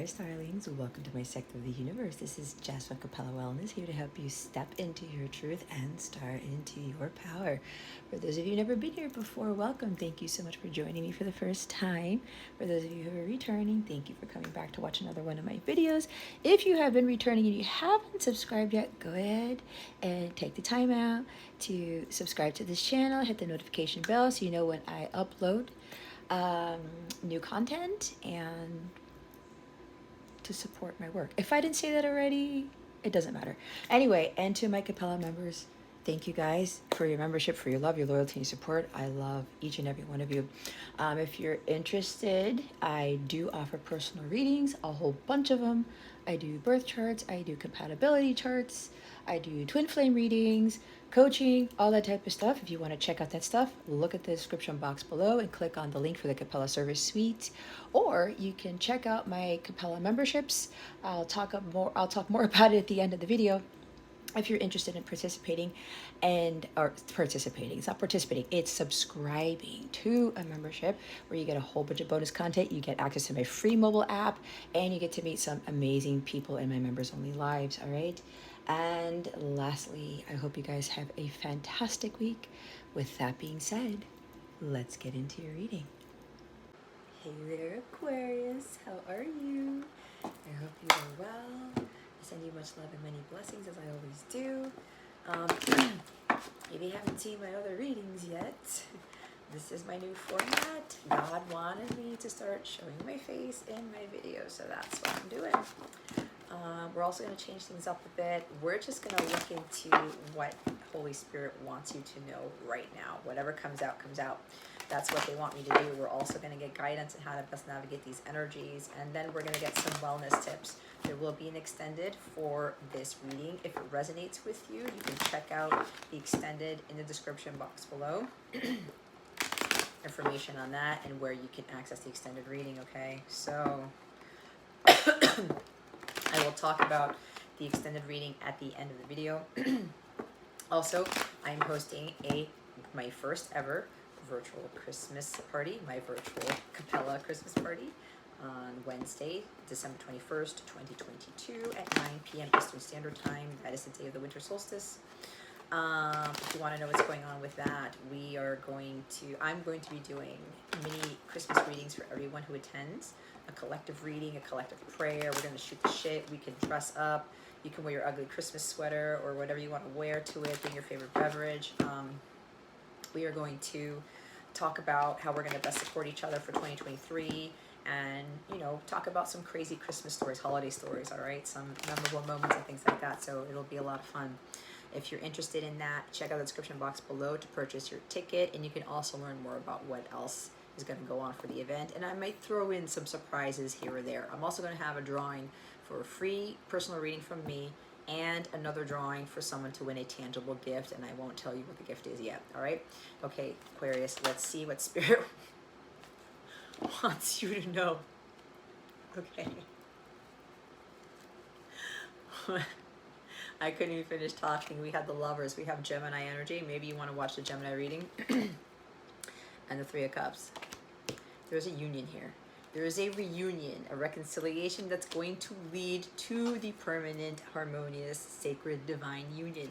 Starlings. Welcome to my sector of the universe. This is Jess from Capella Wellness, here to help you step into your truth and start into your power. For those of you who've never been here before, welcome. Thank you so much for joining me for the first time. For those of you who are returning, thank you for coming back to watch another one of my videos. If you have been returning and you haven't subscribed yet, go ahead and take the time out to subscribe to this channel. Hit the notification bell so you know when I upload new content and to support my work. If I didn't say that already, it doesn't matter. Anyway, and to my Capella members, thank you guys for your membership, for your love, your loyalty, and your support. I love each and every one of you. If you're interested, I do offer personal readings, a whole bunch of them. I do birth charts, I do compatibility charts, I do twin flame readings, coaching, all that type of stuff. If you want to check out that stuff, look at the description box below and click on the link for the Capella Service Suite. Or you can check out my Capella memberships. I'll talk more about it at the end of the video. If you're interested in participating it's not participating, it's subscribing to a membership where you get a whole bunch of bonus content. You get access to my free mobile app and you get to meet some amazing people in my members only lives. All right. And lastly, I hope you guys have a fantastic week. With that being said, let's get into your reading. Hey there, Aquarius. How are you? I hope you are well. I send you much love and many blessings, as I always do. If you haven't seen my other readings yet, this is my new format. God wanted me to start showing my face in my videos, so that's what I'm doing. We're also going to change things up a bit. We're just going to look into what Holy Spirit wants you to know right now. Whatever comes out, comes out. That's what they want me to do. We're also going to get guidance on how to best navigate these energies. And then we're going to get some wellness tips. There will be an extended for this reading. If it resonates with you, you can check out the extended in the description box below. Information on that and where you can access the extended reading, okay? So I will talk about the extended reading at the end of the video. Also, I'm hosting my first ever virtual Christmas party, my virtual Capella Christmas Party on Wednesday, December 21st, 2022 at 9 p.m. Eastern Standard Time. That is the day of the winter solstice. If you want to know what's going on with that, I'm going to be doing mini Christmas readings for everyone who attends. A collective reading, a collective prayer. We're going to shoot the shit. We can dress up. You can wear your ugly Christmas sweater or whatever you want to wear to it. Bring your favorite beverage. We are going to talk about how we're going to best support each other for 2023 and, talk about some crazy Christmas stories, holiday stories, all right? Some memorable moments and things like that. So it'll be a lot of fun. If you're interested in that, check out the description box below to purchase your ticket. And you can also learn more about what else is going to go on for the event. And I might throw in some surprises here or there. I'm also going to have a drawing for a free personal reading from me and another drawing for someone to win a tangible gift. And I won't tell you what the gift is yet. All right? Okay, Aquarius, let's see what Spirit wants you to know. Okay. I couldn't even finish talking. We had the Lovers. We have Gemini energy. Maybe you want to watch the Gemini reading. And the Three of Cups. There's a union here. There is a reunion, a reconciliation that's going to lead to the permanent, harmonious, sacred, divine union.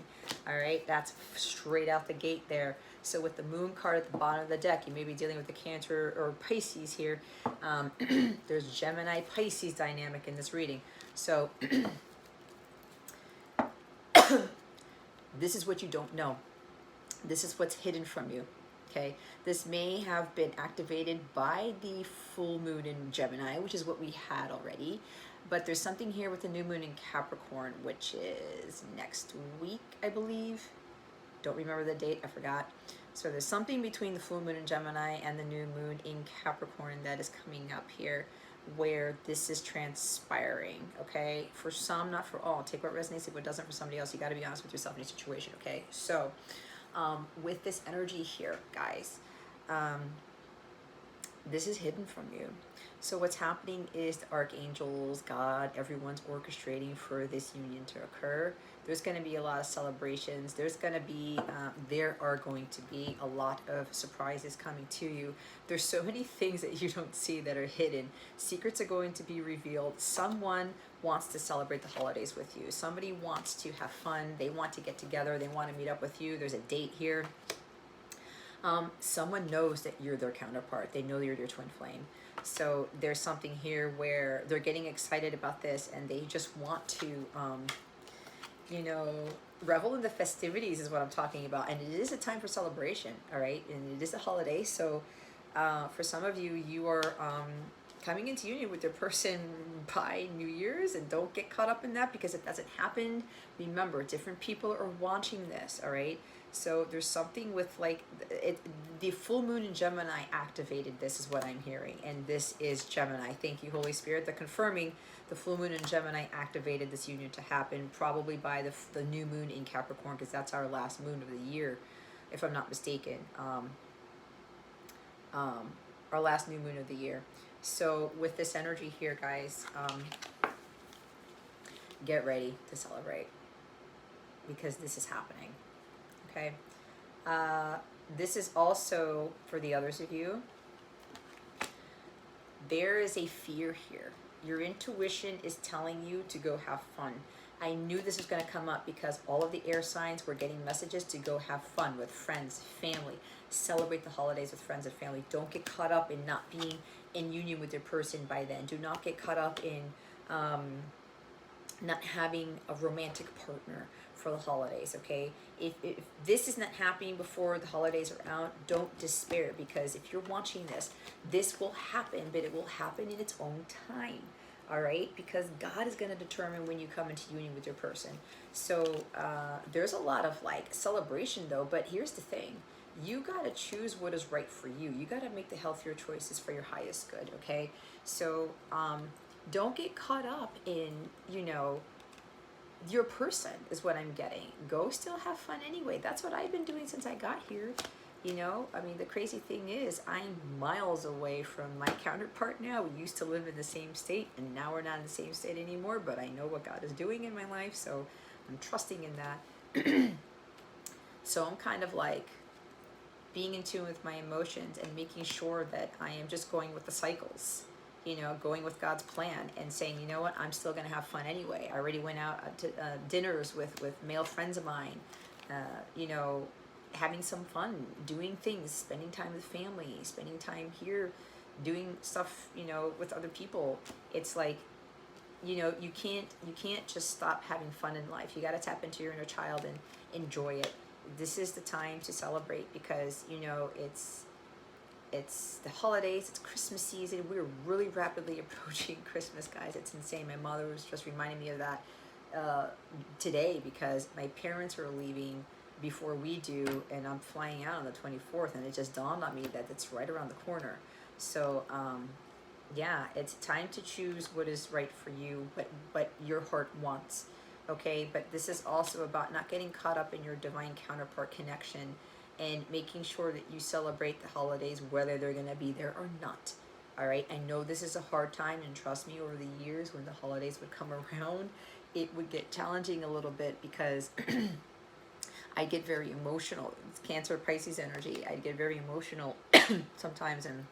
All right? That's straight out the gate there. So with the Moon card at the bottom of the deck, you may be dealing with the Cancer or Pisces here. There's Gemini-Pisces dynamic in this reading. So this is what you don't know. This is what's hidden from you. Okay, this may have been activated by the full moon in Gemini, which is what we had already. But there's something here with the new moon in Capricorn, which is next week, I believe. Don't remember the date, I forgot. So there's something between the full moon in Gemini and the new moon in Capricorn that is coming up here where this is transpiring, okay? For some, not for all. Take what resonates, if it doesn't for somebody else. You got to be honest with yourself in each situation, okay? So with this energy here, guys, this is hidden from you. So what's happening is the archangels, God, everyone's orchestrating for this union to occur. There's going to be a lot of celebrations. There are going to be a lot of surprises coming to you. There's so many things that you don't see that are hidden. Secrets are going to be revealed. Someone wants to celebrate the holidays with you. Somebody wants to have fun. They want to get together. They want to meet up with you. There's a date here. Someone knows that you're their counterpart. They know you're their twin flame. So there's something here where they're getting excited about this and they just want to, you know, revel in the festivities is what I'm talking about. And it is a time for celebration, all right? And it is a holiday. So for some of you, you are coming into union with your person by New Year's, and don't get caught up in that, because if that's happened, remember, different people are watching this, all right? So there's something with like the full moon in Gemini activated this, is what I'm hearing. And this is Gemini. Thank you, Holy Spirit. They're confirming the full moon in Gemini activated this union to happen, probably by the new moon in Capricorn, because that's our last moon of the year, if I'm not mistaken. Our last new moon of the year. So with this energy here, guys, get ready to celebrate, because this is happening. Okay, this is also for the others of you. There is a fear here. Your intuition is telling you to go have fun. I knew this was going to come up because all of the air signs were getting messages to go have fun with friends, family, celebrate the holidays with friends and family. Don't get caught up in not being in union with your person by then. Do not get caught up in not having a romantic partner for the holidays, okay? If this is not happening before the holidays are out, don't despair, because if you're watching this, this will happen, but it will happen in its own time, all right? Because God is going to determine when you come into union with your person. So there's a lot of like celebration though, but here's the thing. You got to choose what is right for you. You got to make the healthier choices for your highest good, okay? So don't get caught up in, you know, your person is what I'm getting. Go still have fun anyway. That's what I've been doing since I got here. You know, I mean, the crazy thing is I'm miles away from my counterpart now. We used to live in the same state, and now we're not in the same state anymore, but I know what God is doing in my life, so I'm trusting in that. So I'm kind of like being in tune with my emotions and making sure that I am just going with the cycles, you know, going with God's plan and saying, you know what, I'm still going to have fun anyway. I already went out to dinners with male friends of mine, you know, having some fun, doing things, spending time with family, spending time here, doing stuff, you know, with other people. It's like, you know, you can't just stop having fun in life. You got to tap into your inner child and enjoy it. This is the time to celebrate, because, you know, it's the holidays, it's Christmas season. We're really rapidly approaching Christmas, guys. It's insane. My mother was just reminding me of that today, because my parents are leaving before we do, and I'm flying out on the 24th, and it just dawned on me that it's right around the corner. So yeah, it's time to choose what is right for you, what your heart wants, okay? But this is also about not getting caught up in your divine counterpart connection, and making sure that you celebrate the holidays whether they're going to be there or not. All right, I know this is a hard time, and trust me, over the years when the holidays would come around, it would get challenging a little bit, because I get very emotional. It's Cancer, Pisces energy. I get very emotional sometimes, and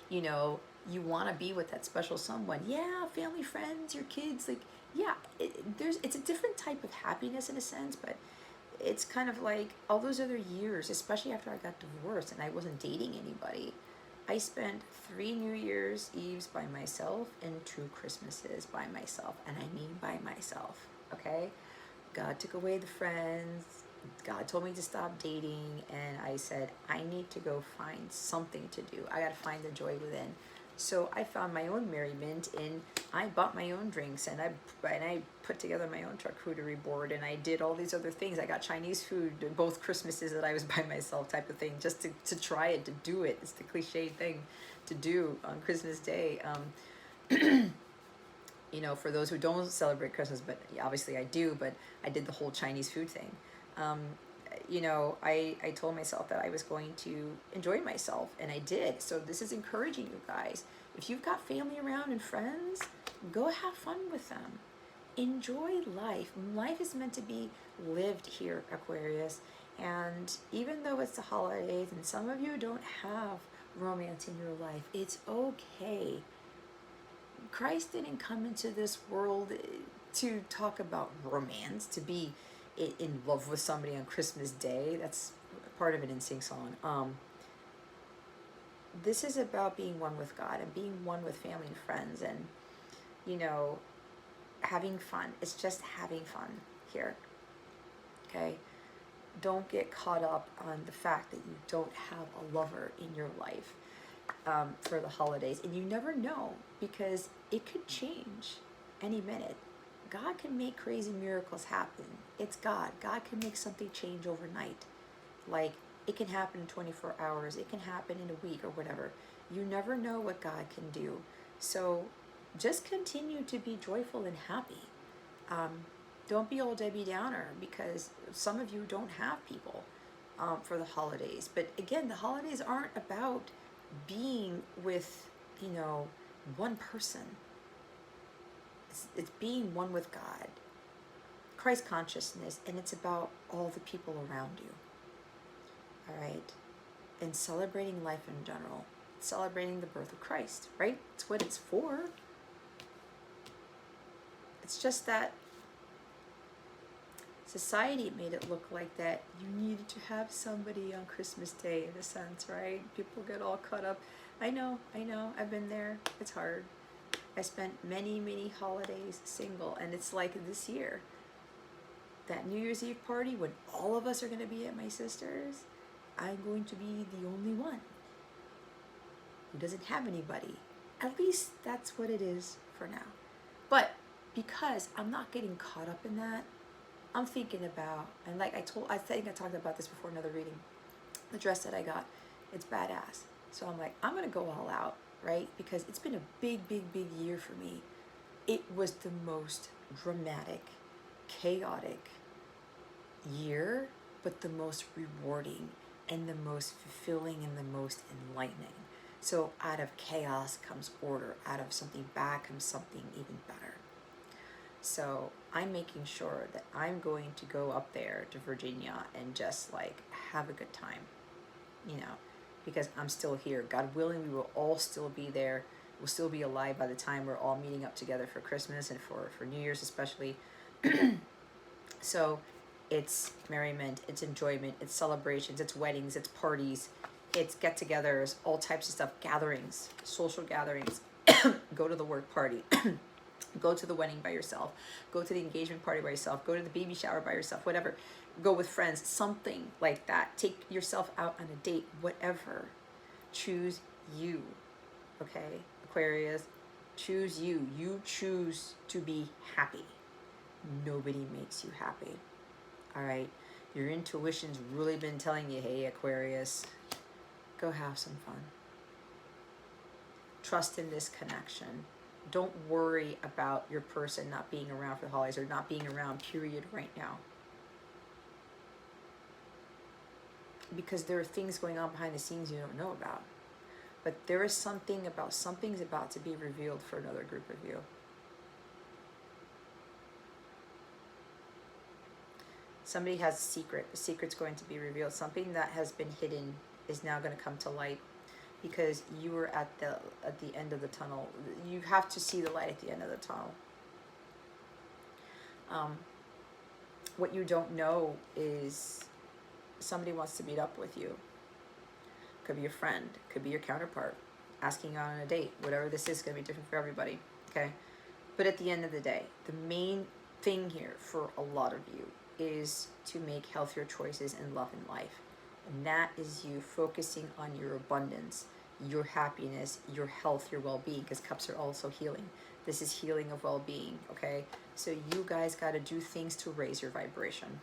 you know, you want to be with that special someone. Yeah, family, friends, your kids, like, yeah, it's a different type of happiness in a sense, but it's kind of like all those other years, especially after I got divorced and I wasn't dating anybody, I spent 3 New Year's Eves by myself and 2 Christmases by myself, and I mean by myself, okay? God took away the friends. God told me to stop dating, and I said, I need to go find something to do. I got to find the joy within. So I found my own merriment, and I bought my own drinks, and I put together my own charcuterie board, and I did all these other things. I got Chinese food both Christmases that I was by myself, type of thing, just to try it, to do it. It's the cliche thing to do on Christmas Day. You know, for those who don't celebrate Christmas, but obviously I do, but I did the whole Chinese food thing. you know, I told myself that I was going to enjoy myself, and I did. So this is encouraging you guys. If you've got family around and friends, go have fun with them. Enjoy life. Life is meant to be lived here, Aquarius. And even though it's the holidays and some of you don't have romance in your life, it's okay. Christ didn't come into this world to talk about romance, to be in love with somebody on Christmas Day. That's part of an NSYNC song. This is about being one with God and being one with family and friends, and, you know, having fun. It's just having fun here. Okay? Don't get caught up on the fact that you don't have a lover in your life for the holidays. And you never know, because it could change any minute. God can make crazy miracles happen. It's God. God can make something change overnight. Like, it can happen in 24 hours. It can happen in a week or whatever. You never know what God can do. So just continue to be joyful and happy. Don't be old Debbie Downer, because some of you don't have people for the holidays. But again, the holidays aren't about being with, you know, one person. It's being one with God, Christ consciousness, and it's about all the people around you. All right? And celebrating life in general. Celebrating the birth of Christ, right? It's what it's for. It's just that society made it look like that you needed to have somebody on Christmas Day, in a sense, right? People get all caught up. I know, I've been there. It's hard. I spent many, many holidays single, and it's like this year, that New Year's Eve party when all of us are going to be at my sister's, I'm going to be the only one who doesn't have anybody. At least that's what it is for now. But because I'm not getting caught up in that, I'm thinking about, and like I think I talked about this before another reading, the dress that I got, it's badass. So I'm like, I'm going to go all out, right? Because it's been a big, big, big year for me. It was the most dramatic, chaotic year, but the most rewarding and the most fulfilling and the most enlightening. So out of chaos comes order. Out of something bad comes something even better. So I'm making sure that I'm going to go up there to Virginia and just like have a good time, you know, because I'm still here. God willing, we will all still be there. We'll still be alive by the time we're all meeting up together for Christmas and for New Year's especially. So it's merriment, it's enjoyment, it's celebrations, it's weddings, it's parties, it's get-togethers, all types of stuff, gatherings, social gatherings. Go to the work party. Go to the wedding by yourself. Go to the engagement party by yourself. Go to the baby shower by yourself, whatever. Go with friends, something like that. Take yourself out on a date, whatever. Choose you, okay? Aquarius, choose you. You choose to be happy. Nobody makes you happy, all right? Your intuition's really been telling you, hey, Aquarius, go have some fun. Trust in this connection. Don't worry about your person not being around for the holidays or not being around, period, right now. Because there are things going on behind the scenes you don't know about. But there is something's about to be revealed for another group of you. Somebody has a secret. The secret's going to be revealed. Something that has been hidden is now going to come to light. Because you were at the end of the tunnel. You have to see the light at the end of the tunnel. What you don't know is somebody wants to meet up with you. Could be a friend. Could be your counterpart. Asking you out on a date. Whatever this is going to be different for everybody. Okay? But at the end of the day, the main thing here for a lot of you is to make healthier choices in love and life. And that is you focusing on your abundance, your happiness, your health, your well-being, because cups are also healing. This is healing of well-being, okay? So you guys got to do things to raise your vibration.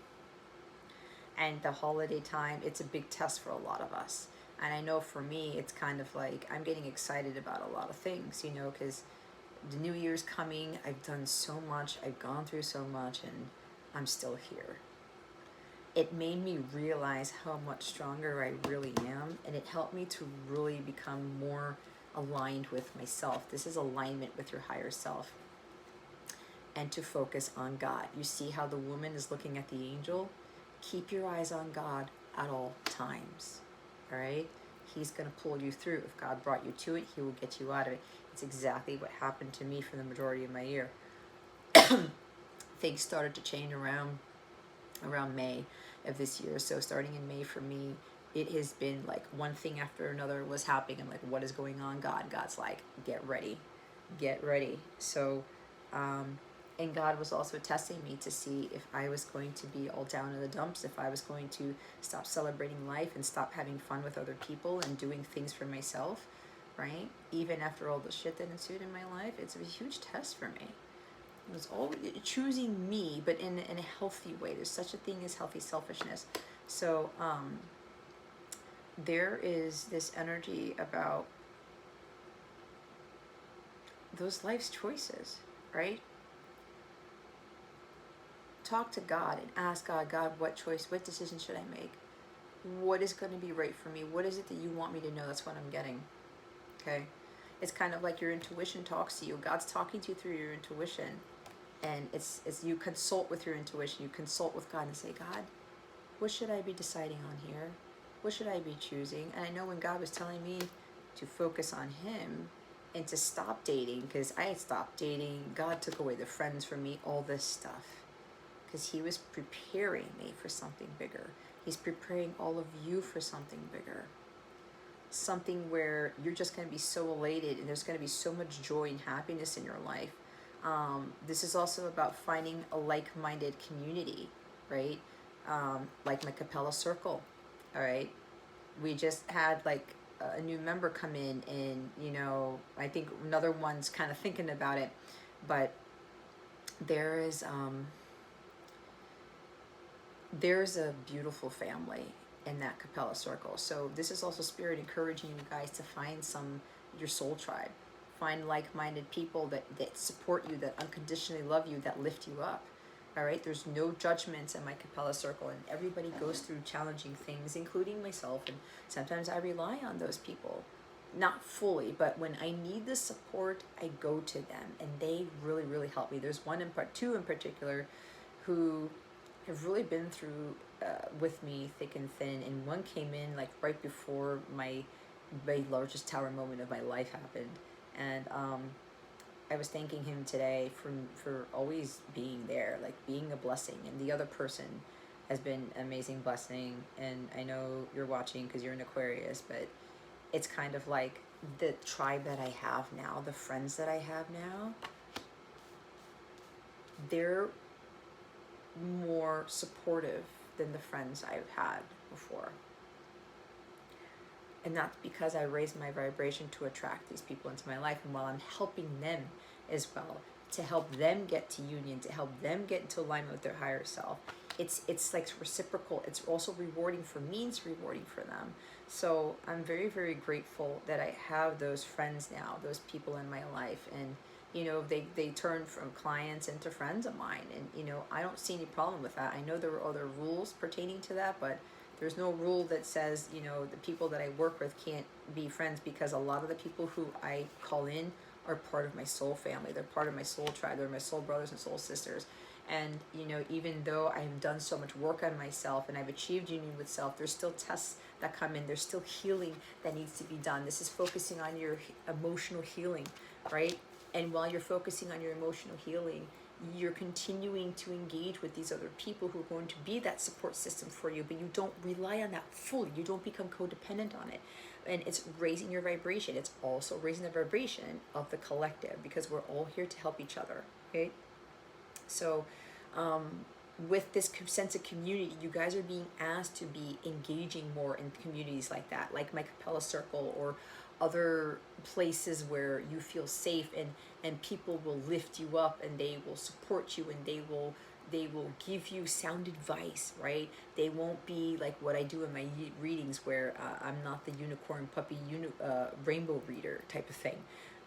And the holiday time, it's a big test for a lot of us. And I know for me, it's kind of like I'm getting excited about a lot of things, you know, because the new year's coming. I've done so much. I've gone through so much, and I'm still here. it made me realize how much stronger I really am, and it helped me to really become more aligned with myself. This is alignment with your higher self, and to focus on God. You see how the woman is looking at the angel? Keep your eyes on God at all times, all right? He's going to pull you through. If God brought you to it, he will get you out of it. It's exactly what happened to me for the majority of my year. Things started to change around May of this year. So starting in May for me, it has been like one thing after another was happening. I'm like, what is going on, God? God's like, get ready, get ready. So, and God was also testing me to see if I was going to be all down in the dumps, if I was going to stop celebrating life and stop having fun with other people and doing things for myself, right? Even after all the shit that ensued in my life, it's a huge test for me. It was all choosing me, but in a healthy way. There's such a thing as healthy selfishness. So there is this energy about those life's choices, right? Talk to God and ask God, God, what choice, what decision should I make? What is going to be right for me? What is it that you want me to know? That's what I'm getting. Okay? It's kind of like your intuition talks to you. God's talking to you through your intuition. And it's you consult with your intuition. You consult with God and say, God, what should I be deciding on here? What should I be choosing? And I know when God was telling me to focus on him and to stop dating, because I had stopped dating, God took away the friends from me, all this stuff. Because he was preparing me for something bigger. He's preparing all of you for something bigger. Something where you're just going to be so elated and there's going to be so much joy and happiness in your life. This is also about finding a like-minded community, right? Like my Capella Circle, all right? We just had like a new member come in, and you know, I think another one's kind of thinking about it, but there's a beautiful family in that Capella Circle. So this is also Spirit encouraging you guys to find your soul tribe. Find like-minded people that support you, that unconditionally love you, that lift you up. All right? There's no judgments in my Capella Circle, and everybody goes through challenging things, including myself, and sometimes I rely on those people. Not fully, but when I need the support, I go to them, and they really, really help me. There's two in particular who have really been through with me thick and thin, and one came in like right before my largest tower moment of my life happened, and I was thanking him today for always being there, like being a blessing, and the other person has been an amazing blessing. And I know you're watching because you're an Aquarius, but it's kind of like the tribe that I have now, the friends that I have now, they're more supportive than the friends I've had before. And that's because I raised my vibration to attract these people into my life. And while I'm helping them as well, to help them get to union, to help them get into alignment with their higher self, it's like reciprocal. It's also rewarding for me, it's rewarding for them. So I'm very, very grateful that I have those friends now, those people in my life. And you know, they turn from clients into friends of mine. And you know, I don't see any problem with that. I know there are other rules pertaining to that, but there's no rule that says, you know, the people that I work with can't be friends, because a lot of the people who I call in are part of my soul family. They're part of my soul tribe. They're my soul brothers and soul sisters. And, you know, even though I've done so much work on myself and I've achieved union with self, there's still tests that come in. There's still healing that needs to be done. This is focusing on your emotional healing, right? And while you're focusing on your emotional healing, you're continuing to engage with these other people who are going to be that support system for you, but you don't rely on that fully. You don't become codependent on it. And it's raising your vibration. It's also raising the vibration of the collective, because we're all here to help each other, okay? So with this sense of community, you guys are being asked to be engaging more in communities like that, like my Capella Circle or other places where you feel safe, and people will lift you up, and they will support you, and they will give you sound advice, right? They won't be like what I do in my readings, where I'm not the unicorn puppy rainbow reader type of thing.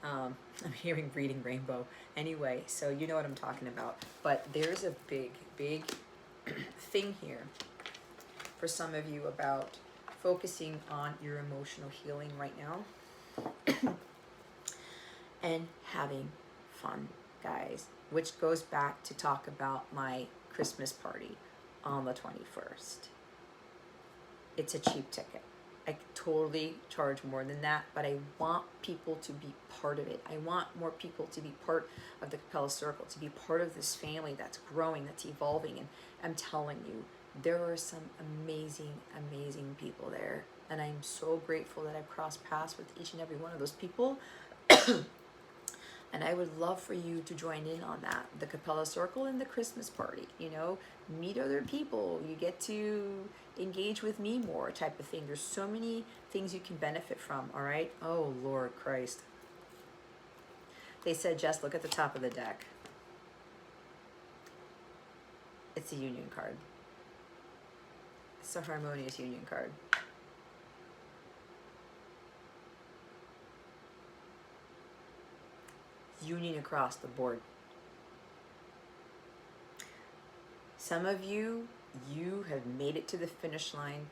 I'm hearing reading rainbow anyway, so you know what I'm talking about. But there's a big thing here for some of you about focusing on your emotional healing right now and having fun, guys, which goes back to talk about my Christmas party on the 21st. It's a cheap ticket. I totally charge more than that, but I want people to be part of it. I want more people to be part of the Capella Circle, to be part of this family that's growing, that's evolving. And I'm telling you, there are some amazing, amazing people there. And I'm so grateful that I've crossed paths with each and every one of those people. And I would love for you to join in on that. The Capella Circle and the Christmas party, you know, meet other people. You get to engage with me more type of thing. There's so many things you can benefit from, all right? Oh, Lord Christ. They said, Jess, look at the top of the deck. It's a union card. It's a harmonious union card. Union across the board. Some of you, you have made it to the finish line.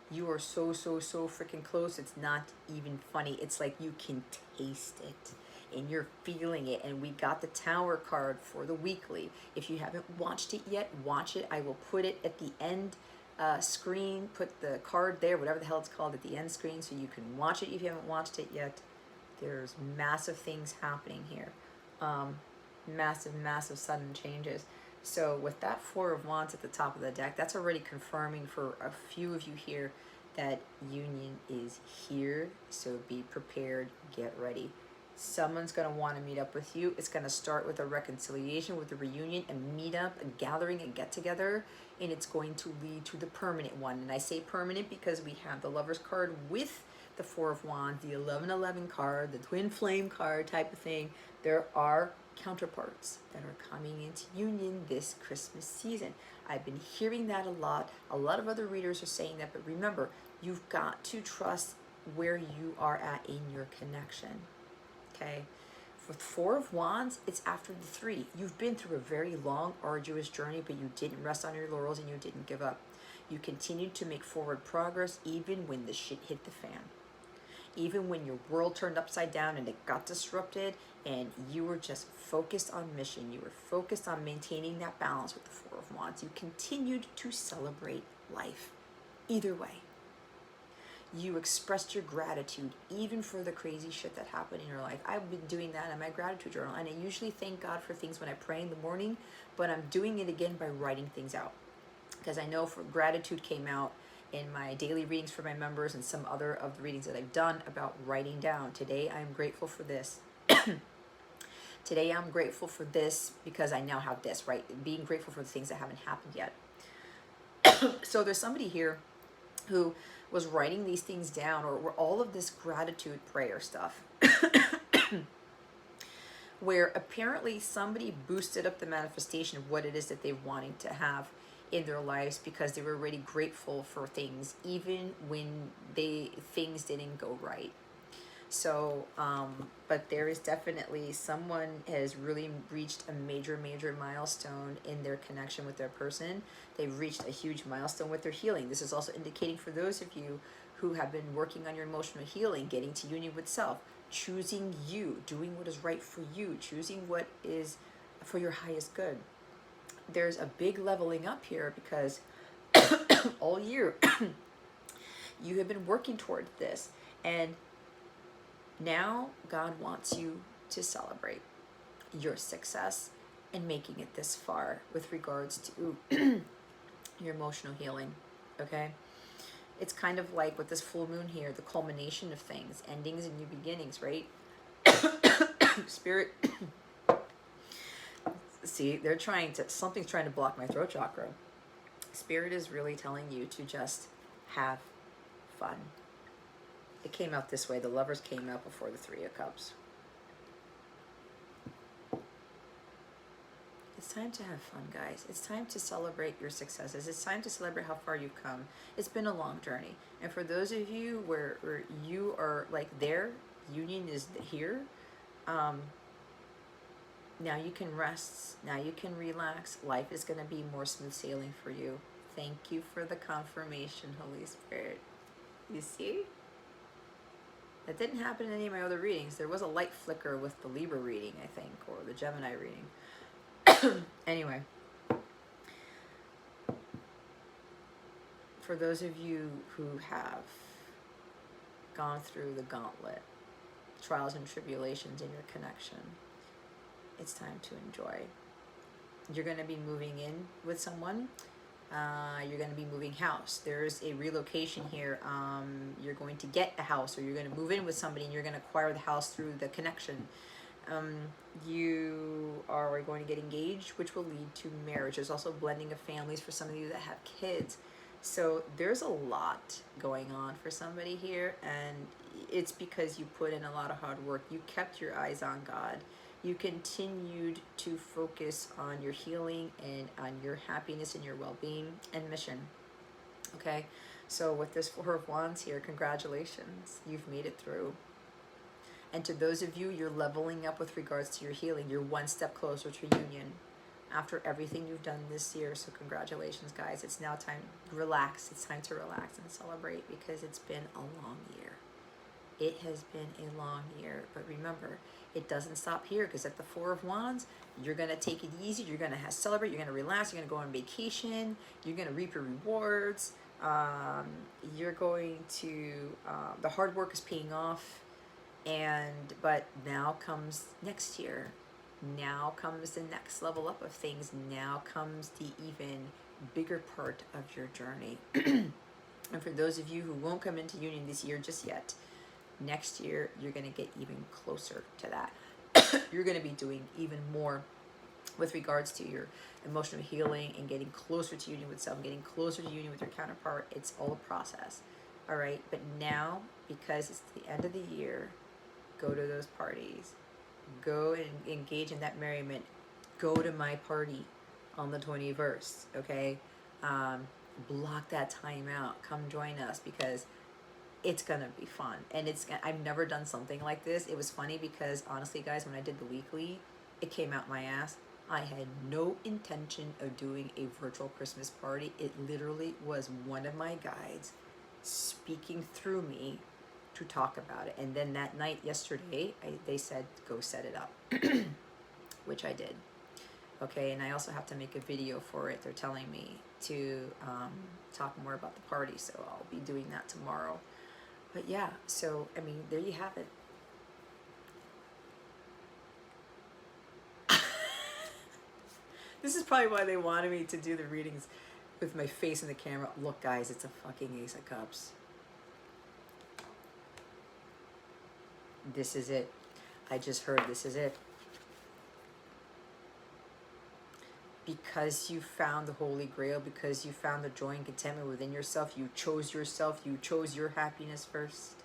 You are so freaking close. It's not even funny. It's like you can taste it and you're feeling it. And we got the Tower card for the weekly. If you haven't watched it yet, watch it. I will put it at the end screen, put the card there, whatever the hell it's called, at the end screen, so you can watch it if you haven't watched it yet. There's massive things happening here. Massive sudden changes. So with that Four of Wands at the top of the deck, that's already confirming for a few of you here that union is here. So be prepared, get ready. Someone's going to want to meet up with you. It's going to start with a reconciliation, with a reunion, a meetup, a gathering, a get together, and it's going to lead to the permanent one. And I say permanent because we have the Lovers card with the Four of Wands, the 1111 card, the Twin Flame card type of thing. There are counterparts that are coming into union this Christmas season. I've been hearing that a lot. A lot of other readers are saying that, but remember, you've got to trust where you are at in your connection. Okay? With Four of Wands, it's after the Three. You've been through a very long, arduous journey, but you didn't rest on your laurels and you didn't give up. You continued to make forward progress even when the shit hit the fan. Even when your world turned upside down and it got disrupted and you were just focused on mission, you were focused on maintaining that balance with the Four of Wands, you continued to celebrate life. Either way, you expressed your gratitude even for the crazy shit that happened in your life. I've been doing that in my gratitude journal, and I usually thank God for things when I pray in the morning, but I'm doing it again by writing things out. Because I know for gratitude came out in my daily readings for my members and some other of the readings that I've done about writing down. Today I'm grateful for this. Today I'm grateful for this because I now have this, right? Being grateful for the things that haven't happened yet. So there's somebody here who was writing these things down, or all of this gratitude prayer stuff, where apparently somebody boosted up the manifestation of what it is that they're wanting to have in their lives because they were already grateful for things even when things didn't go right. So but there is definitely someone has really reached a major milestone in their connection with their person. They've reached a huge milestone with their healing. This is also indicating for those of you who have been working on your emotional healing, getting to union with self, choosing you, doing what is right for you, choosing what is for your highest good. There's a big leveling up here because all year you have been working towards this, and now God wants you to celebrate your success in making it this far with regards to your emotional healing. Okay, it's kind of like with this full moon here, the culmination of things, endings and new beginnings, right? Spirit see, they're trying to, something's trying to block my throat chakra. Spirit is really telling you to just have fun. It came out this way. The Lovers came out before the Three of Cups. It's time to have fun, guys. It's time to celebrate your successes. It's time to celebrate how far you've come. It's been a long journey. And for those of you where you are like there, union is here, now you can rest. Now you can relax. Life is going to be more smooth sailing for you. Thank you for the confirmation, Holy Spirit. You see? That didn't happen in any of my other readings. There was a light flicker with the Libra reading, I think, or the Gemini reading. Anyway. For those of you who have gone through the gauntlet, trials and tribulations in your connection, it's time to enjoy. You're going to be moving in with someone. You're going to be moving house. There's a relocation here. You're going to get a house, or you're going to move in with somebody and you're going to acquire the house through the connection. You are going to get engaged, which will lead to marriage. There's also blending of families for some of you that have kids. So there's a lot going on for somebody here, and it's because you put in a lot of hard work. You kept your eyes on God. You continued to focus on your healing and on your happiness and your well-being and mission. Okay, so with this Four of Wands here, congratulations, you've made it through. And to those of you, you're leveling up with regards to your healing. You're one step closer to union after everything you've done this year. So congratulations, guys. It's now time to relax. It's time to relax and celebrate, because it's been a long year. It has been a long year, but remember, it doesn't stop here, because at the Four of Wands, you're going to take it easy. You're going to celebrate. You're going to relax. You're going to go on vacation. You're going to reap your rewards. You're going to, the hard work is paying off. But now comes next year. Now comes the next level up of things. Now comes the even bigger part of your journey. And for those of you who won't come into union this year just yet, next year you're going to get even closer to that. You're going to be doing even more with regards to your emotional healing and getting closer to union with self, getting closer to union with your counterpart. It's all a process. All right. But now, because it's the end of the year, go to those parties. Go and engage in that merriment. Go to my party on the 21st, okay? Block that time out. Come join us, because it's gonna be fun. And I've never done something like this. It was funny because, honestly, guys, when I did the weekly, it came out my ass. I had no intention of doing a virtual Christmas party. It literally was one of my guides speaking through me to talk about it. And then that night, yesterday, they said, go set it up, which I did. Okay, and I also have to make a video for it. They're telling me to talk more about the party, so I'll be doing that tomorrow. But yeah, so, I mean, there you have it. This is probably why they wanted me to do the readings with my face in the camera. Look, guys, it's a fucking Ace of Cups. This is it. I just heard this is it. Because you found the Holy Grail, because you found the joy and contentment within yourself, you chose your happiness first.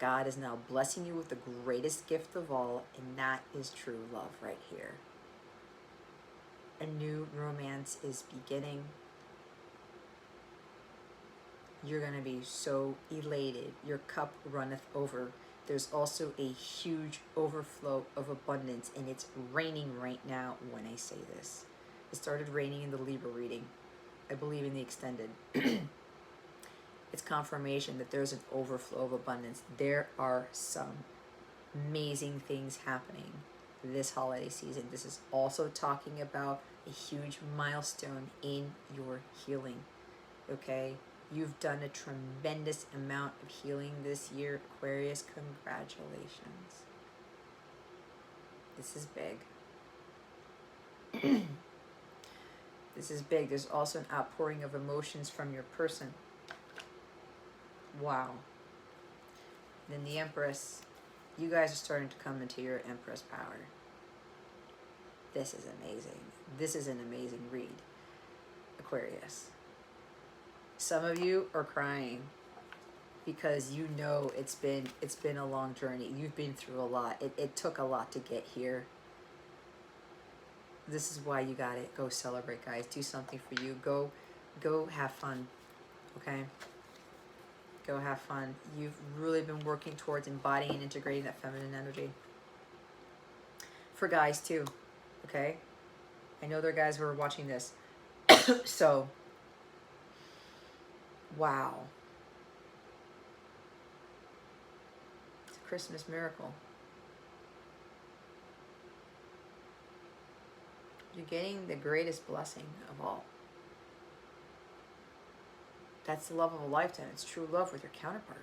God is now blessing you with the greatest gift of all, and that is true love right here. A new romance is beginning. You're going to be so elated. Your cup runneth over. There's also a huge overflow of abundance, and it's raining right now when I say this. It started raining in the Libra reading. I believe in the extended. It's confirmation that there's an overflow of abundance. There are some amazing things happening this holiday season. This is also talking about a huge milestone in your healing. Okay? You've done a tremendous amount of healing this year, Aquarius. Congratulations. This is big. This is big. There's also an outpouring of emotions from your person. Wow. Then the Empress. You guys are starting to come into your Empress power. This is amazing. This is an amazing read, Aquarius. Some of you are crying because you know it's been a long journey. You've been through a lot. It took a lot to get here. This is why you gotta go celebrate, guys. Do something for you. Go have fun. Okay? Go have fun. You've really been working towards embodying and integrating that feminine energy. For guys too. Okay? I know there are guys who are watching this. So Wow. It's a Christmas miracle. You're getting the greatest blessing of all. That's the love of a lifetime. It's true love with your counterpart.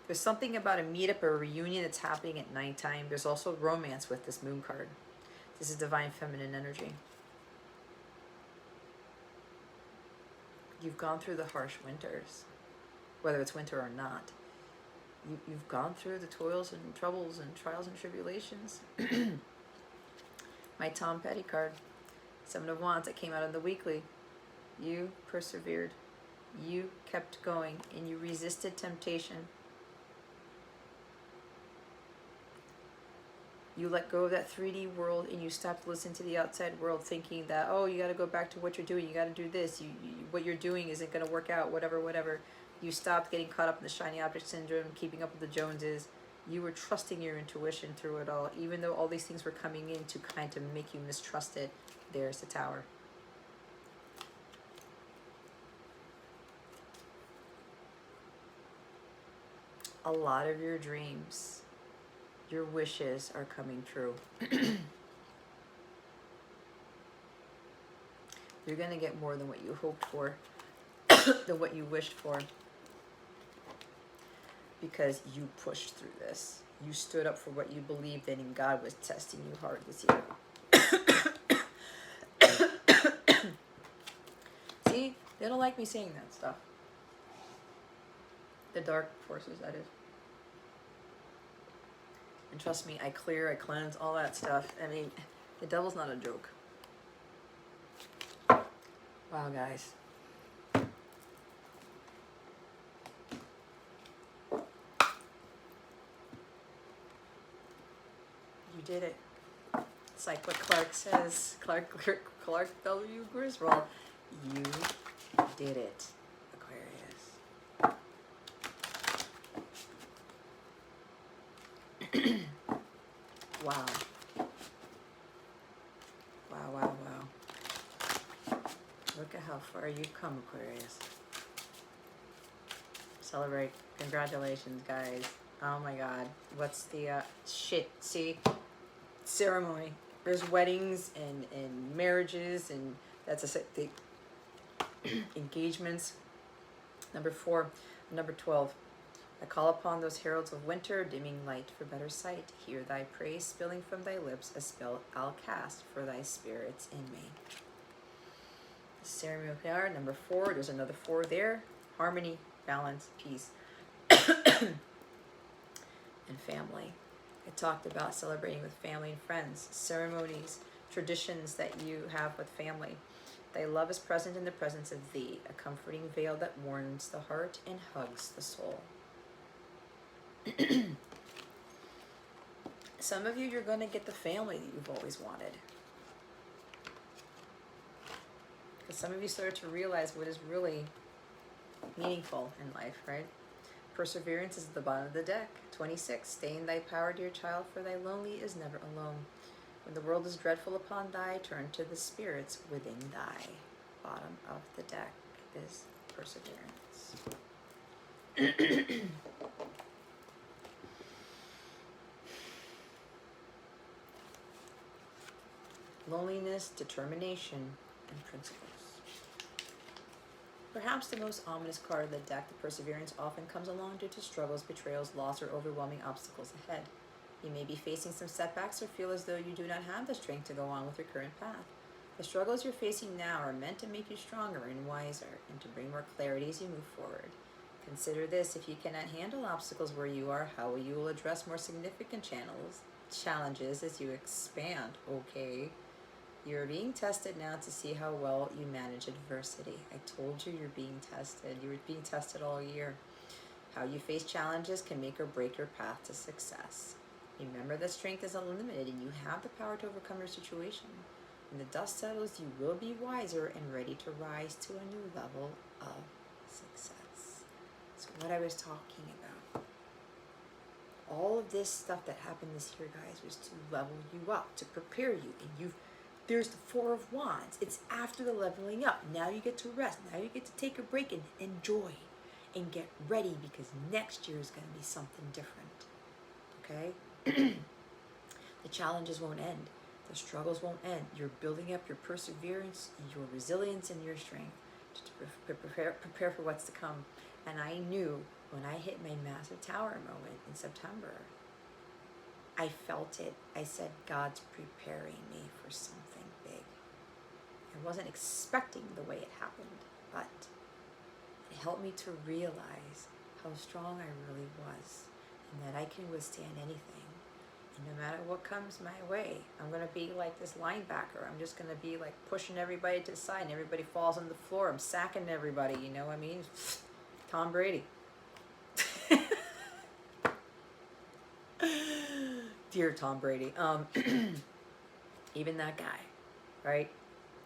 There's something about a meetup or a reunion that's happening at nighttime. There's also romance with this moon card. This is divine feminine energy. You've gone through the harsh winters, whether it's winter or not. You've gone through the toils and troubles and trials and tribulations. My Tom Petty card, Seven of Wands, that came out in the weekly. You persevered. You kept going and you resisted temptation. You let go of that 3D world and you stopped listening to the outside world, thinking that, oh, you got to go back to what you're doing. You got to do this. What you're doing isn't going to work out, whatever. You stopped getting caught up in the shiny object syndrome, keeping up with the Joneses. You were trusting your intuition through it all, even though all these things were coming in to kind of make you mistrust it. There's the Tower. A lot of your dreams, your wishes are coming true. You're going to get more than what you hoped for, than what you wished for. Because you pushed through this. You stood up for what you believed in, and God was testing you hard this year. See? They don't like me saying that stuff. The dark forces, that is. And trust me, I clear, I cleanse, all that stuff. I mean, the devil's not a joke. Wow, guys. You did it. It's like what Clark says, Clark W. Griswold. You did it, Aquarius. Wow. Wow. Look at how far you've come, Aquarius. Celebrate. Congratulations, guys. Oh my God. What's the, shit, see? Ceremony. There's weddings and marriages, and that's the engagements. Number 4. Number 12. I call upon those heralds of winter, dimming light for better sight. Hear thy praise spilling from thy lips, a spell I'll cast for thy spirits in me. Ceremonial card, number 4. There's another 4 there. Harmony, balance, peace, and family. I talked about celebrating with family and friends, ceremonies, traditions that you have with family. Thy love is present in the presence of thee, a comforting veil that warms the heart and hugs the soul. Some of you, you're going to get the family that you've always wanted. Because some of you start to realize what is really meaningful in life, right? Perseverance is at the bottom of the deck. 26. Stay in thy power, dear child, for thy lonely is never alone. When the world is dreadful upon thy, turn to the spirits within thy. Bottom of the deck is perseverance. Loneliness, determination, and principles. Perhaps the most ominous card of the deck, the perseverance, often comes along due to struggles, betrayals, loss, or overwhelming obstacles ahead. You may be facing some setbacks or feel as though you do not have the strength to go on with your current path. The struggles you're facing now are meant to make you stronger and wiser, and to bring more clarity as you move forward. Consider this: if you cannot handle obstacles where you are, how you will address more significant challenges as you expand, okay? You're being tested now to see how well you manage adversity. I told you you're being tested. You were being tested all year. How you face challenges can make or break your path to success. Remember that strength is unlimited and you have the power to overcome your situation. When the dust settles, you will be wiser and ready to rise to a new level of success. So what I was talking about. all of this stuff that happened this year, guys, was to level you up, to prepare you. And there's the Four of Wands. It's after the leveling up. Now you get to rest. Now you get to take a break and enjoy and get ready, because next year is going to be something different. Okay? The challenges won't end. The struggles won't end. You're building up your perseverance, your resilience, and your strength to prepare for what's to come. And I knew when I hit my massive tower moment in September, I felt it. I said, God's preparing me for something big. I wasn't expecting the way it happened, but it helped me to realize how strong I really was, and that I can withstand anything. And no matter what comes my way, I'm going to be like this linebacker. I'm just going to be like pushing everybody to the side, and everybody falls on the floor. I'm sacking everybody, you know what I mean? Tom Brady. Dear Tom Brady. Even that guy, right?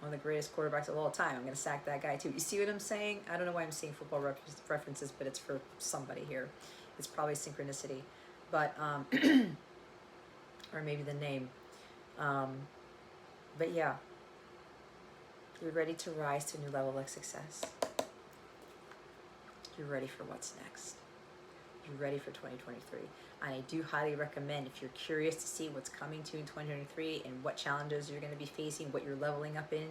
One of the greatest quarterbacks of all time. I'm going to sack that guy too. You see what I'm saying? I don't know why I'm saying football references, but it's for somebody here. It's probably synchronicity. But, or maybe the name. But yeah. You're ready to rise to a new level of success. You're ready for what's next. You're ready for 2023. And I do highly recommend, if you're curious to see what's coming to you in 2023 and what challenges you're going to be facing, what you're leveling up in,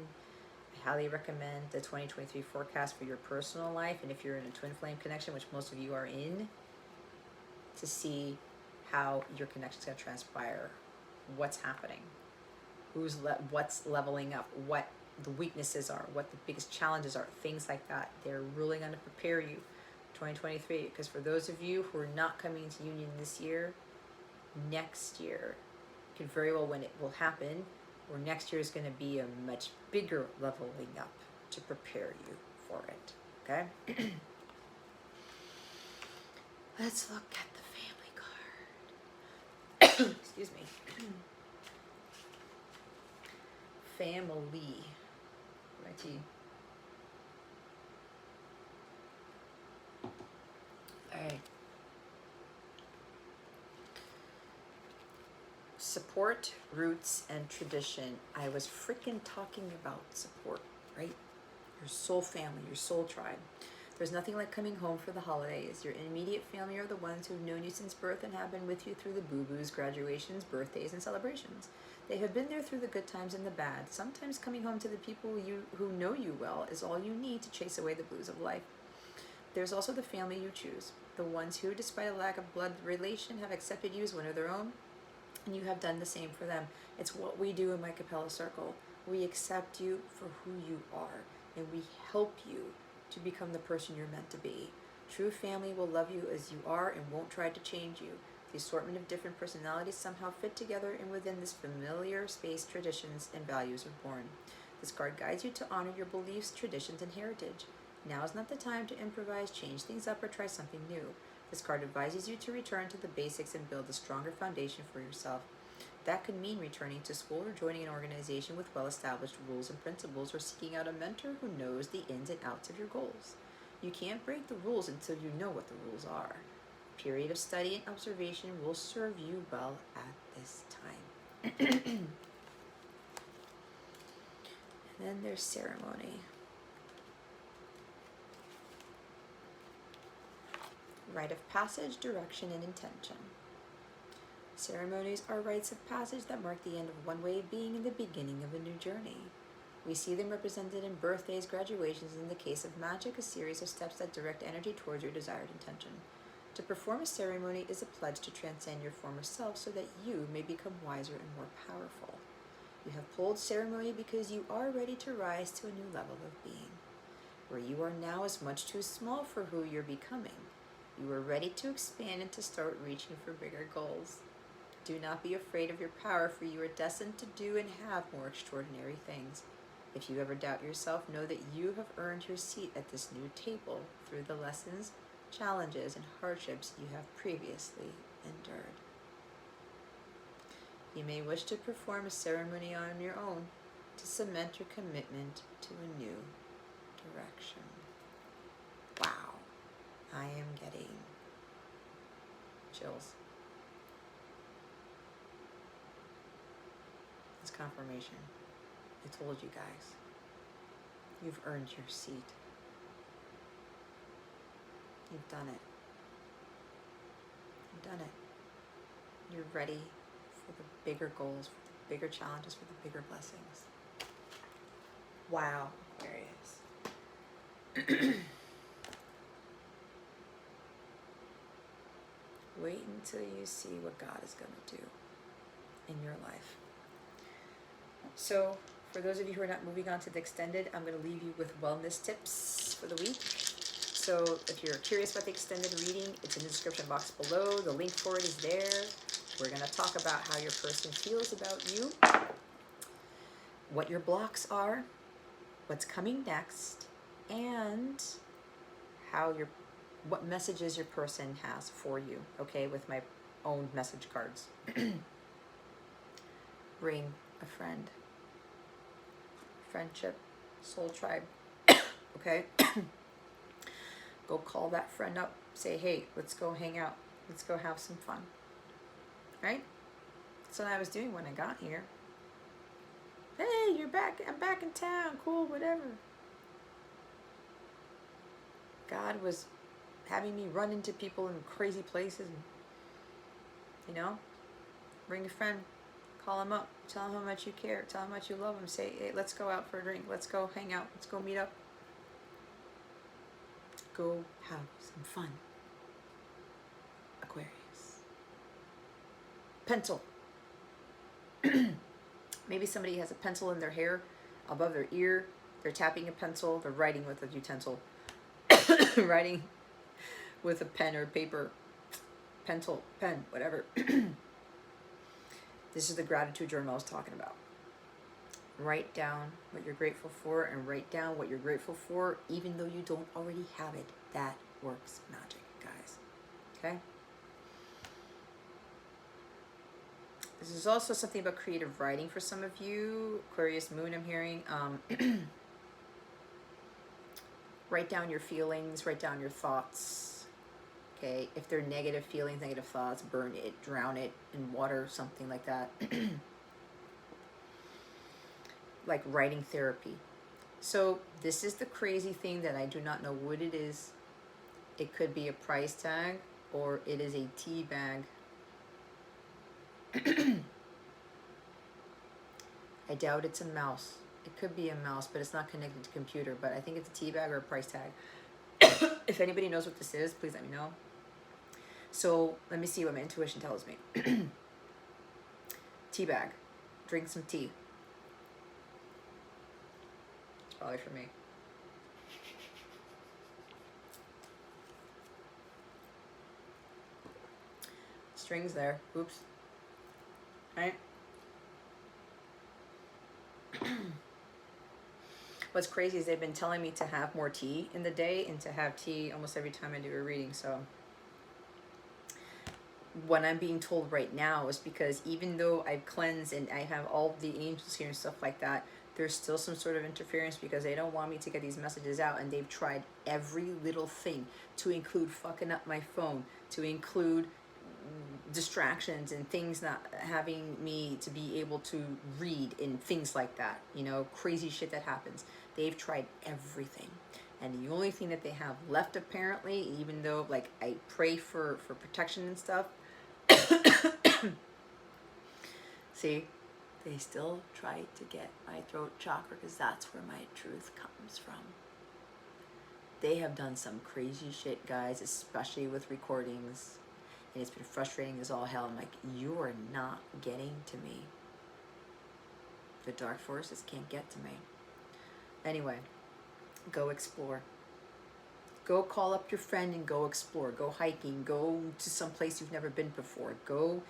I highly recommend the 2023 forecast for your personal life. And if you're in a twin flame connection, which most of you are in, to see how your connection's going to transpire, what's happening, what's leveling up, what the weaknesses are, what the biggest challenges are, things like that. They're really going to prepare you 2023, because for those of you who are not coming into union this year, next year could very well, when it will happen, or next year is going to be a much bigger leveling up to prepare you for it. Okay? Let's look at the family card. Excuse me. Family. My tea. Alright. Support, roots, and tradition. I was freaking talking about support, right? Your soul family, your soul tribe. There's nothing like coming home for the holidays. Your immediate family are the ones who've known you since birth and have been with you through the boo-boos, graduations, birthdays, and celebrations. They have been there through the good times and the bad. Sometimes coming home to the people who know you well is all you need to chase away the blues of life. There's also the family you choose, the ones who, despite a lack of blood relation, have accepted you as one of their own, and you have done the same for them. It's what we do in my Capella Circle. We accept you for who you are, and we help you to become the person you're meant to be. True family will love you as you are and won't try to change you. The assortment of different personalities somehow fit together, and within this familiar space, traditions and values are born. This card guides you to honor your beliefs, traditions, and heritage. Now is not the time to improvise, change things up, or try something new. This card advises you to return to the basics and build a stronger foundation for yourself. That could mean returning to school or joining an organization with well-established rules and principles, or seeking out a mentor who knows the ins and outs of your goals. You can't break the rules until you know what the rules are. A period of study and observation will serve you well at this time. And then there's ceremony. Rite of passage, direction, and intention. Ceremonies are rites of passage that mark the end of one way of being and the beginning of a new journey. We see them represented in birthdays, graduations, and in the case of magic, a series of steps that direct energy towards your desired intention. To perform a ceremony is a pledge to transcend your former self so that you may become wiser and more powerful. You have pulled ceremony because you are ready to rise to a new level of being. Where you are now is much too small for who you're becoming. You are ready to expand and to start reaching for bigger goals. Do not be afraid of your power, for you are destined to do and have more extraordinary things. If you ever doubt yourself, know that you have earned your seat at this new table through the lessons, challenges, and hardships you have previously endured. You may wish to perform a ceremony on your own to cement your commitment to a new direction. Wow, I am getting chills. confirmation. I told you guys. You've earned your seat. You've done it. You've done it. You're ready for the bigger goals, for the bigger challenges, for the bigger blessings. Wow, Aquarius. Wait until you see what God is going to do in your life. So, for those of you who are not moving on to the extended, I'm going to leave you with wellness tips for the week. So, if you're curious about the extended reading, it's in the description box below. The link for it is there. We're going to talk about how your person feels about you, what your blocks are, what's coming next, and what messages your person has for you, okay, with my own message cards. Ring a friend. Friendship, soul tribe, okay? Go call that friend up. Say, hey, let's go hang out. Let's go have some fun. Right? That's what I was doing when I got here. Hey, you're back. I'm back in town. Cool, whatever. God was having me run into people in crazy places. And, bring a friend. Call them up. Tell them how much you care. Tell them how much you love them. Say, hey, let's go out for a drink. Let's go hang out. Let's go meet up. Go have some fun. Aquarius. Pencil. Maybe somebody has a pencil in their hair, above their ear. They're tapping a pencil. They're writing with a utensil. Writing with a pen or paper. Pencil, pen, whatever. This is the gratitude journal I was talking about. Write down what you're grateful for, and write down what you're grateful for even though you don't already have it. That works magic, guys. Okay? This is also something about creative writing for some of you. Aquarius moon, I'm hearing. Write down your feelings, write down your thoughts. Okay, if they're negative feelings, negative thoughts, burn it, drown it in water, something like that. Like writing therapy. So this is the crazy thing that I do not know what it is. It could be a price tag, or it is a tea bag. I doubt it's a mouse. It could be a mouse, but it's not connected to computer. But I think it's a tea bag or a price tag. If anybody knows what this is, please let me know. So let me see what my intuition tells me. Tea bag. Drink some tea. It's probably for me. Strings there. Oops. Right? What's crazy is they've been telling me to have more tea in the day and to have tea almost every time I do a reading. So what I'm being told right now is because even though I've cleansed and I have all the angels here and stuff like that, there's still some sort of interference because they don't want me to get these messages out, and they've tried every little thing, to include fucking up my phone, to include distractions and things not having me to be able to read and things like that, crazy shit that happens. They've tried everything, and the only thing that they have left, apparently, even though like I pray for protection and stuff, see, they still try to get my throat chakra, because that's where my truth comes from. They have done some crazy shit, guys, especially with recordings. And it's been frustrating as all hell. I'm like, you are not getting to me. The dark forces can't get to me. Anyway, go explore. Go call up your friend and go explore. Go hiking. Go to some place you've never been before. Go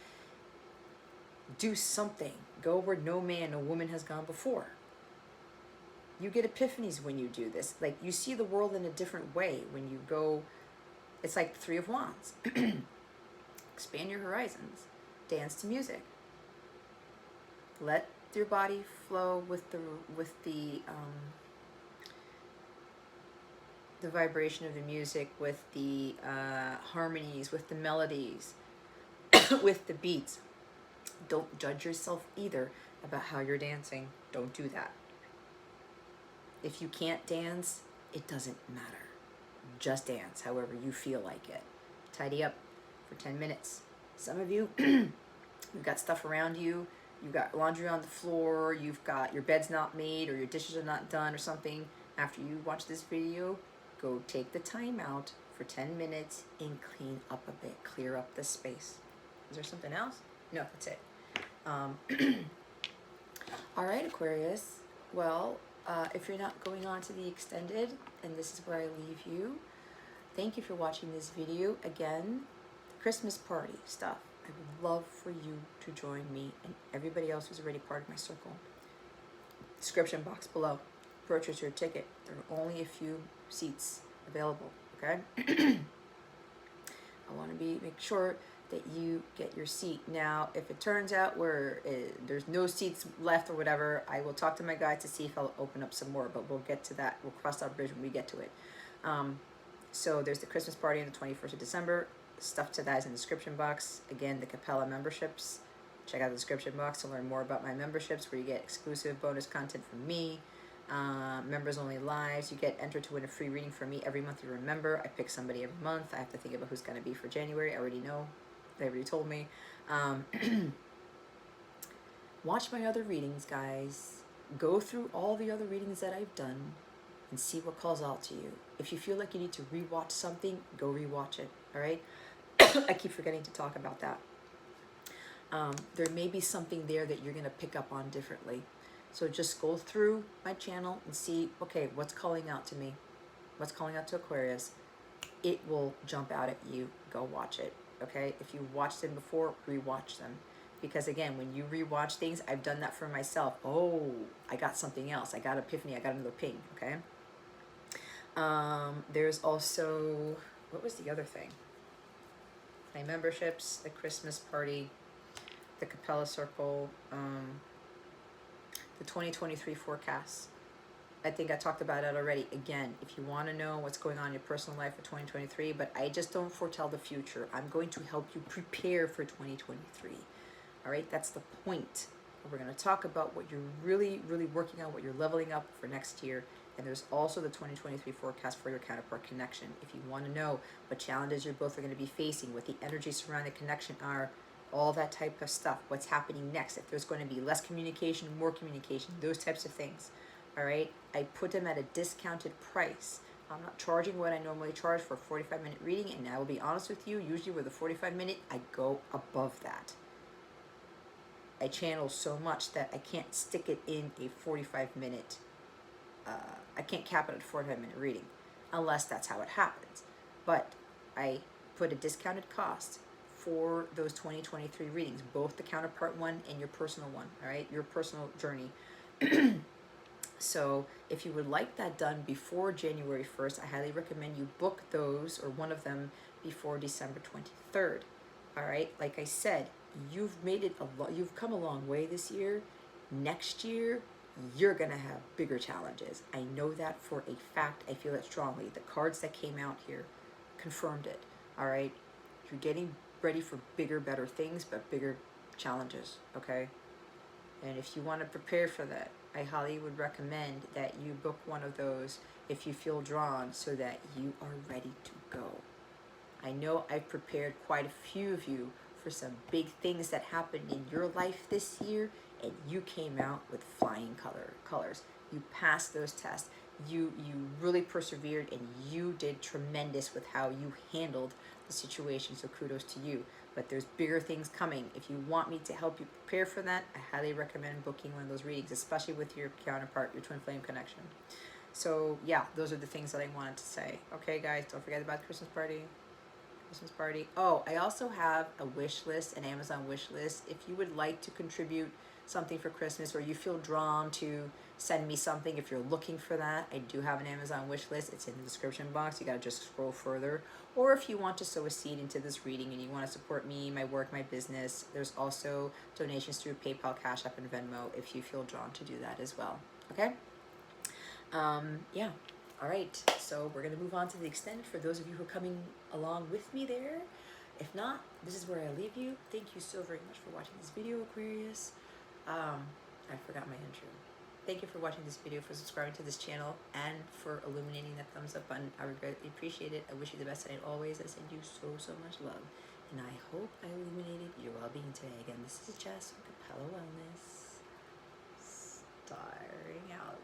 do something. Go where no man, no woman has gone before. You get epiphanies when you do this. Like, you see the world in a different way when you go. It's like the Three of Wands. Expand your horizons. Dance to music. Let your body flow with the vibration of the music, with the harmonies, with the melodies, with the beats. Don't judge yourself either, about how you're dancing. Don't do that. If you can't dance, it doesn't matter. Just dance however you feel like it. Tidy up for 10 minutes. Some of you, you've got stuff around you, you've got laundry on the floor, you've got your bed's not made or your dishes are not done or something. After you watch this video, go take the time out for 10 minutes and clean up a bit, clear up the space. Is there something else? No, that's it. All right, Aquarius. Well, if you're not going on to the extended, and this is where I leave you, thank you for watching this video. Again, the Christmas party stuff. I would love for you to join me and everybody else who's already part of my circle. Description box below. Purchase your ticket. There are only a few seats available, okay? I want to make sure that you get your seat. Now, if it turns out where there's no seats left or whatever, I will talk to my guys to see if I'll open up some more, but we'll get to that. We'll cross that bridge when we get to it. So there's the Christmas party on the 21st of December. Stuff to that is in the description box. Again, the Capella memberships. Check out the description box to learn more about my memberships, where you get exclusive bonus content from me. Members only lives. You get entered to win a free reading from me every month you're a member. I pick somebody every month. I have to think about who's going to be for January. I already know. They already told me. Watch my other readings, guys. Go through all the other readings that I've done and see what calls out to you. If you feel like you need to rewatch something, go rewatch it. All right? I keep forgetting to talk about that. There may be something there that you're going to pick up on differently. So just go through my channel and see, okay, what's calling out to me? What's calling out to Aquarius? It will jump out at you. Go watch it, okay? If you watched them before, rewatch them. Because again, when you rewatch things, I've done that for myself. Oh, I got something else. I got epiphany. I got another ping, okay? There's also, what was the other thing? My memberships, the Christmas party, the Capella Circle, the 2023 forecasts. I think I talked about it already. Again, if you want to know what's going on in your personal life for 2023, but I just don't foretell the future. I'm going to help you prepare for 2023. All right, that's the point. We're going to talk about what you're really, really working on, what you're leveling up for next year. And there's also the 2023 forecast for your counterpart connection. If you want to know what challenges you're both are going to be facing, what the energies surrounding the connection are, all that type of stuff, what's happening next, if there's going to be less communication, more communication, those types of things. All right, I put them at a discounted price. I'm not charging what I normally charge for a 45-minute reading, and I will be honest with you, usually with a 45-minute, I go above that. I channel so much that I can't stick it in a 45-minute, I can't cap it at a 45-minute reading, unless that's how it happens. But I put a discounted cost for those 2023 readings, both the counterpart one and your personal one, all right, your personal journey. So if you would like that done before January 1st, I highly recommend you book those or one of them before December 23rd. All right, like I said, you've made it you've come a long way this year. Next year, you're gonna have bigger challenges. I know that for a fact. I feel it strongly. The cards that came out here confirmed it. All right, you're getting ready for bigger, better things, but bigger challenges, okay? And if you want to prepare for that, I highly would recommend that you book one of those if you feel drawn, so that you are ready to go. I know I've prepared quite a few of you for some big things that happened in your life this year, and you came out with flying colors. You passed those tests. You really persevered, and you did tremendous with how you handled the situation, so kudos to you. But there's bigger things coming. If you want me to help you prepare for that, I highly recommend booking one of those readings, especially with your counterpart, your twin flame connection. So yeah, those are the things that I wanted to say. Okay guys, don't forget about the Christmas party. Oh, I also have a wish list, an Amazon wish list. If you would like to contribute something for Christmas, or you feel drawn to send me something, if you're looking for that, I do have an Amazon wish list. It's in the description box. You gotta just scroll further. Or if you want to sow a seed into this reading and you want to support me, my work, my business, there's also donations through PayPal, Cash App, and Venmo if you feel drawn to do that as well. Okay? Yeah. All right, so we're going to move on to the extended for those of you who are coming along with me there. If not, this is where I leave you. Thank you so very much for watching this video, Aquarius. I forgot my intro. Thank you for watching this video, for subscribing to this channel, and for illuminating that thumbs up button. I would greatly appreciate it. I wish you the best, and always I send you so much love. And I hope I illuminated your well-being today. Again, this is Jess from Capella Wellness. Starring out.